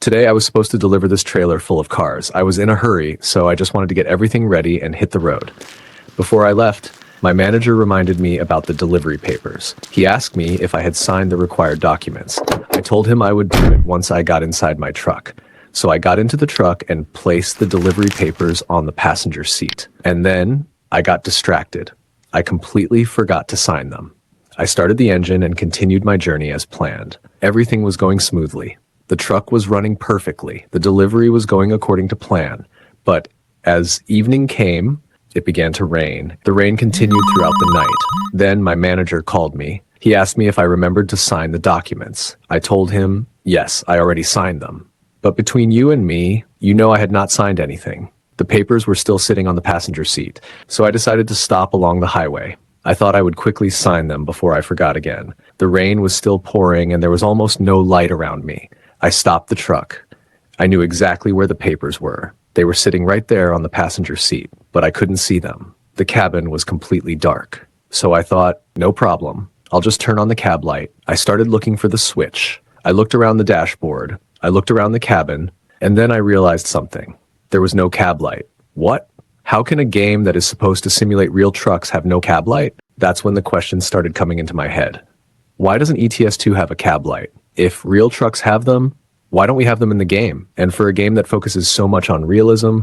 Today I was supposed to deliver this trailer full of cars. I was in a hurry, so I just wanted to get everything ready and hit the road. Before I left, my manager reminded me about the delivery papers. He asked me if I had signed the required documents. I told him I would do it once I got inside my truck. So I got into the truck and placed the delivery papers on the passenger seat. And then I got distracted. I completely forgot to sign them. I started the engine and continued my journey as planned. Everything was going smoothly. The truck was running perfectly. The delivery was going according to plan. But as evening came, it began to rain. The rain continued throughout the night. Then my manager called me. He asked me if I remembered to sign the documents. I told him, yes, I already signed them. But between you and me, you know I had not signed anything. The papers were still sitting on the passenger seat, so I decided to stop along the highway. I thought I would quickly sign them before I forgot again. The rain was still pouring and there was almost no light around me. I stopped the truck. I knew exactly where the papers were. They were sitting right there on the passenger seat, but I couldn't see them. The cabin was completely dark. So I thought, no problem. I'll just turn on the cab light. I started looking for the switch. I looked around the dashboard. I looked around the cabin, and then I realized something. There was no cab light. What? How can a game that is supposed to simulate real trucks have no cab light? That's when the questions started coming into my head. Why doesn't ETS2 have a cab light? If real trucks have them, why don't we have them in the game? And for a game that focuses so much on realism,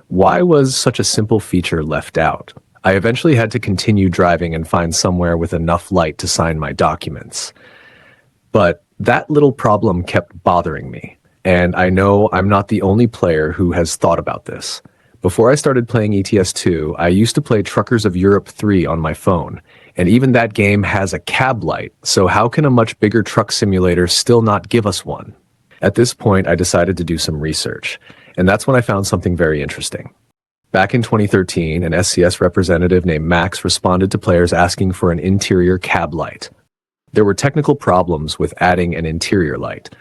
why was such a simple feature left out? I eventually had to continue driving and find somewhere with enough light to sign my documents. But that little problem kept bothering me, and I know I'm not the only player who has thought about this. Before I started playing ETS2, I used to play Truckers of Europe 3 on my phone, and even that game has a cab light, so how can a much bigger truck simulator still not give us one? At this point, I decided to do some research, and that's when I found something very interesting. Back in 2013, an SCS representative named Max responded to players asking for an interior cab light. There were technical problems with adding an interior light.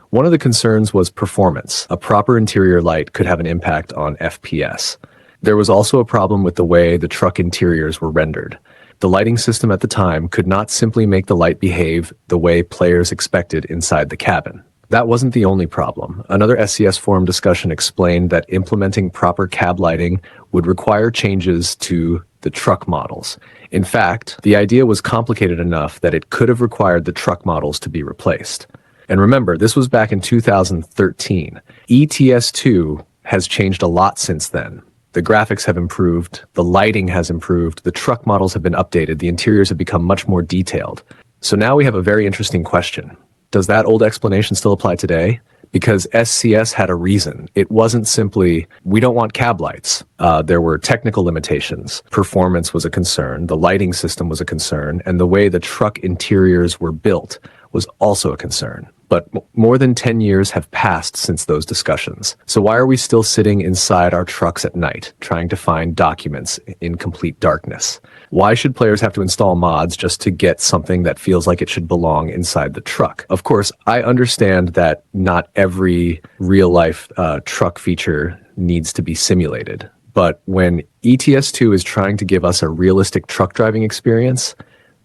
One of the concerns was performance. A proper interior light could have an impact on FPS. There was also a problem with the way the truck interiors were rendered. The lighting system at the time could not simply make the light behave the way players expected inside the cabin. That wasn't the only problem. Another SCS forum discussion explained that implementing proper cab lighting would require changes to the truck models. In fact, the idea was complicated enough that it could have required the truck models to be replaced. And remember, this was back in 2013. ETS2 has changed a lot since then. The graphics have improved, the lighting has improved, the truck models have been updated, the interiors have become much more detailed. So now we have a very interesting question. Does that old explanation still apply today? Because SCS had a reason. It wasn't simply, we don't want cab lights. There were technical limitations. Performance was a concern, the lighting system was a concern, and the way the truck interiors were built was also a concern. But more than 10 years have passed since those discussions. So why are we still sitting inside our trucks at night, trying to find documents in complete darkness? Why should players have to install mods just to get something that feels like it should belong inside the truck? Of course, I understand that not every real-life truck feature needs to be simulated. But when ETS2 is trying to give us a realistic truck driving experience,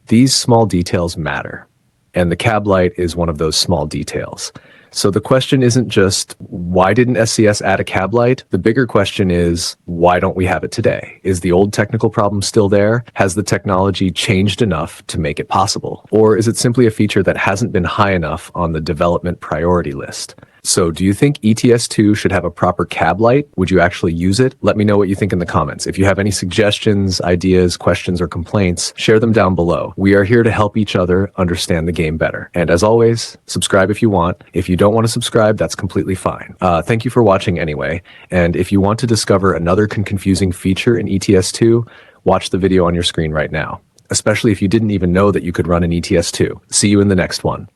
these small details matter. And the cab light is one of those small details. So the question isn't just, why didn't SCS add a cab light? The bigger question is, why don't we have it today? Is the old technical problem still there? Has the technology changed enough to make it possible? Or is it simply a feature that hasn't been high enough on the development priority list? So do you think ETS2 should have a proper cab light? Would you actually use it? Let me know what you think in the comments. If you have any suggestions, ideas, questions, or complaints, share them down below. We are here to help each other understand the game better. And as always, subscribe if you want. If you don't want to subscribe, that's completely fine. Thank you for watching anyway. And if you want to discover another confusing feature in ETS2, watch the video on your screen right now, especially if you didn't even know that you could run an ETS2. See you in the next one.